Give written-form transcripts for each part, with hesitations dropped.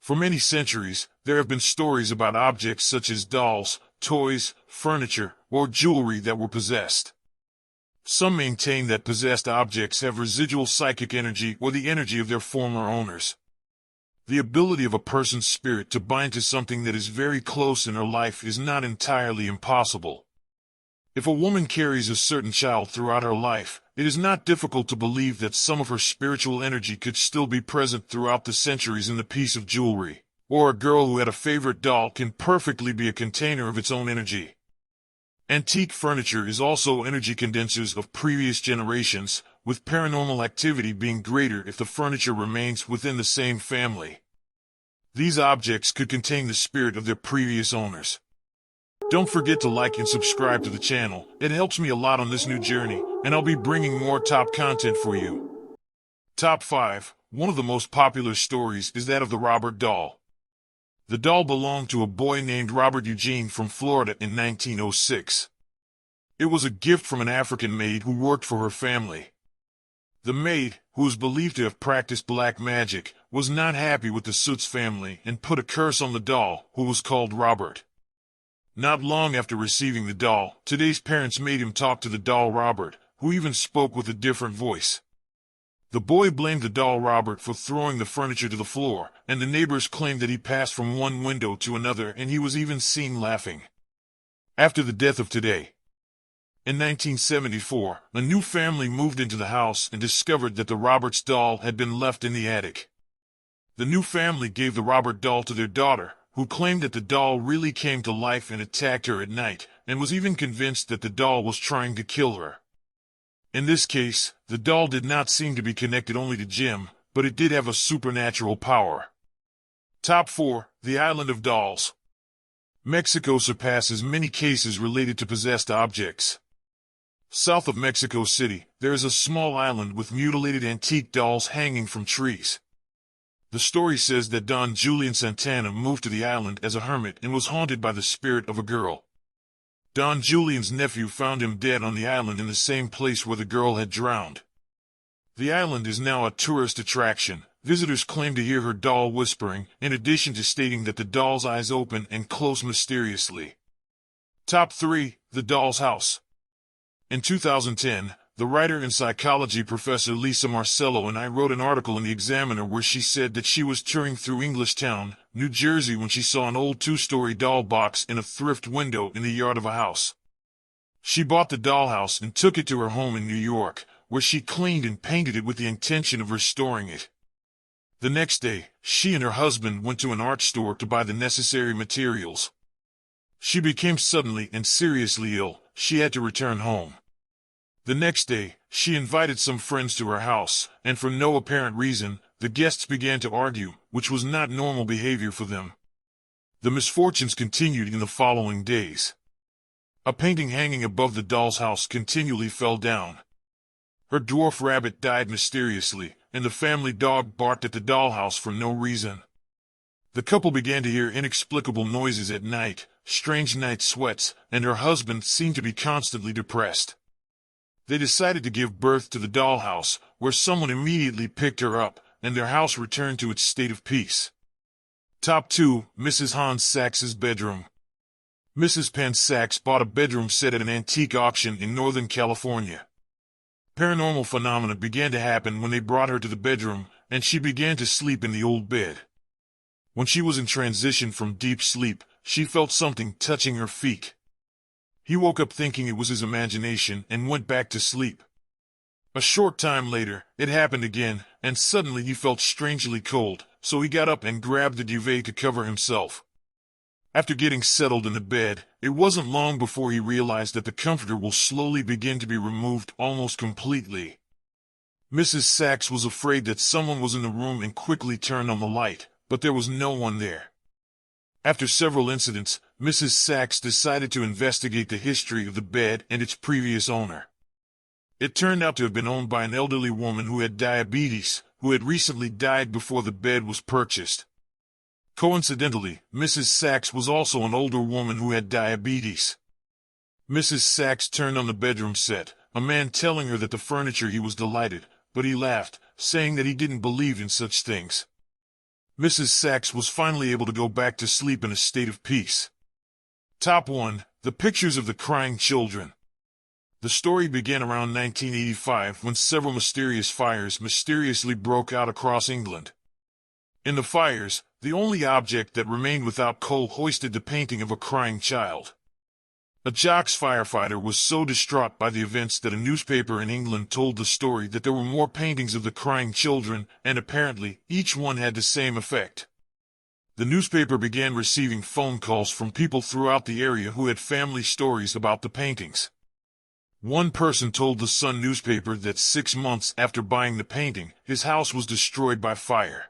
For many centuries, there have been stories about objects such as dolls, toys, furniture, or jewelry that were possessed. Some maintain that possessed objects have residual psychic energy or the energy of their former owners. The ability of a person's spirit to bind to something that is very close in her life is not entirely impossible. If a woman carries a certain child throughout her life, it is not difficult to believe that some of her spiritual energy could still be present throughout the centuries in the piece of jewelry. Or a girl who had a favorite doll can perfectly be a container of its own energy. Antique furniture is also energy condensers of previous generations, with paranormal activity being greater if the furniture remains within the same family. These objects could contain the spirit of their previous owners. Don't forget to like and subscribe to the channel. It helps me a lot on this new journey, and I'll be bringing more top content for you. Top 5. One of the most popular stories is that of the Robert doll. The doll belonged to a boy named Robert Eugene from Florida in 1906. It was a gift from an African maid who worked for her family. The maid, who was believed to have practiced black magic, was not happy with the Soot's family and put a curse on the doll, who was called Robert. Not long after receiving the doll, today's parents made him talk to the doll Robert, who even spoke with a different voice. The boy blamed the doll Robert for throwing the furniture to the floor, and the neighbors claimed that he passed from one window to another and he was even seen laughing. After the death of today, in 1974, a new family moved into the house and discovered that the Robert's doll had been left in the attic. The new family gave the Robert doll to their daughter, who claimed that the doll really came to life and attacked her at night, and was even convinced that the doll was trying to kill her. In this case, the doll did not seem to be connected only to Jim, but it did have a supernatural power. Top 4. The Island of Dolls. Mexico surpasses many cases related to possessed objects. South of Mexico City, there is a small island with mutilated antique dolls hanging from trees. The story says that Don Julian Santana moved to the island as a hermit and was haunted by the spirit of a girl. Don Julian's nephew found him dead on the island in the same place where the girl had drowned. The island is now a tourist attraction. Visitors claim to hear her doll whispering, in addition to stating that the doll's eyes open and close mysteriously. Top 3. The Doll's House. In 2010, the writer and psychology professor Lisa Marcello and I wrote an article in the Examiner where she said that she was touring through Englishtown, New Jersey when she saw an old 2-story doll box in a thrift window in the yard of a house. She bought the dollhouse and took it to her home in New York, where she cleaned and painted it with the intention of restoring it. The next day, she and her husband went to an art store to buy the necessary materials. She became suddenly and seriously ill. She had to return home. The next day, she invited some friends to her house, and for no apparent reason, the guests began to argue, which was not normal behavior for them. The misfortunes continued in the following days. A painting hanging above the doll's house continually fell down. Her dwarf rabbit died mysteriously, and the family dog barked at the dollhouse for no reason. The couple began to hear inexplicable noises at night, strange night sweats, and her husband seemed to be constantly depressed. They decided to give birth to the dollhouse, where someone immediately picked her up, and their house returned to its state of peace. Top 2. Mrs. Hans Sachs's bedroom. Mrs. Penn Sachs bought a bedroom set at an antique auction in Northern California. Paranormal phenomena began to happen when they brought her to the bedroom, and she began to sleep in the old bed. When she was in transition from deep sleep, she felt something touching her feet. He woke up thinking it was his imagination and went back to sleep. A short time later, it happened again, and suddenly he felt strangely cold, so he got up and grabbed the duvet to cover himself. After getting settled in the bed, it wasn't long before he realized that the comforter will slowly begin to be removed almost completely. Mrs. Sachs was afraid that someone was in the room and quickly turned on the light, but there was no one there. After several incidents, Mrs. Sachs decided to investigate the history of the bed and its previous owner. It turned out to have been owned by an elderly woman who had diabetes, who had recently died before the bed was purchased. Coincidentally, Mrs. Sachs was also an older woman who had diabetes. Mrs. Sachs turned on the bedroom set, a man telling her that the furniture he was delighted, but he laughed, saying that he didn't believe in such things. Mrs. Sachs was finally able to go back to sleep in a state of peace. Top 1. The Pictures of the Crying Children. The story began around 1985 when several mysterious fires mysteriously broke out across England. In the fires, the only object that remained without coal hoisted the painting of a crying child. A Jocks firefighter was so distraught by the events that a newspaper in England told the story that there were more paintings of the crying children, and apparently, each one had the same effect. The newspaper began receiving phone calls from people throughout the area who had family stories about the paintings. One person told the Sun newspaper that 6 months after buying the painting, his house was destroyed by fire.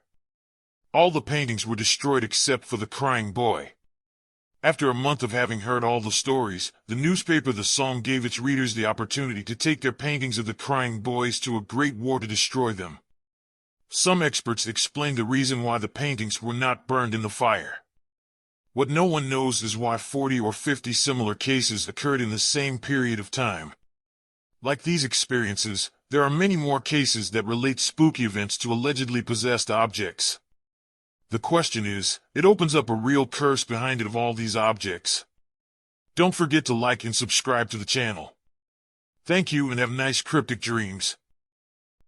All the paintings were destroyed except for the crying boy. After a month of having heard all the stories, the newspaper The Sun gave its readers the opportunity to take their paintings of the crying boys to a great war to destroy them. Some experts explained the reason why the paintings were not burned in the fire. What no one knows is why 40 or 50 similar cases occurred in the same period of time. Like these experiences, there are many more cases that relate spooky events to allegedly possessed objects. The question is, it opens up a real curse behind it of all these objects. Don't forget to like and subscribe to the channel. Thank you and have nice cryptic dreams.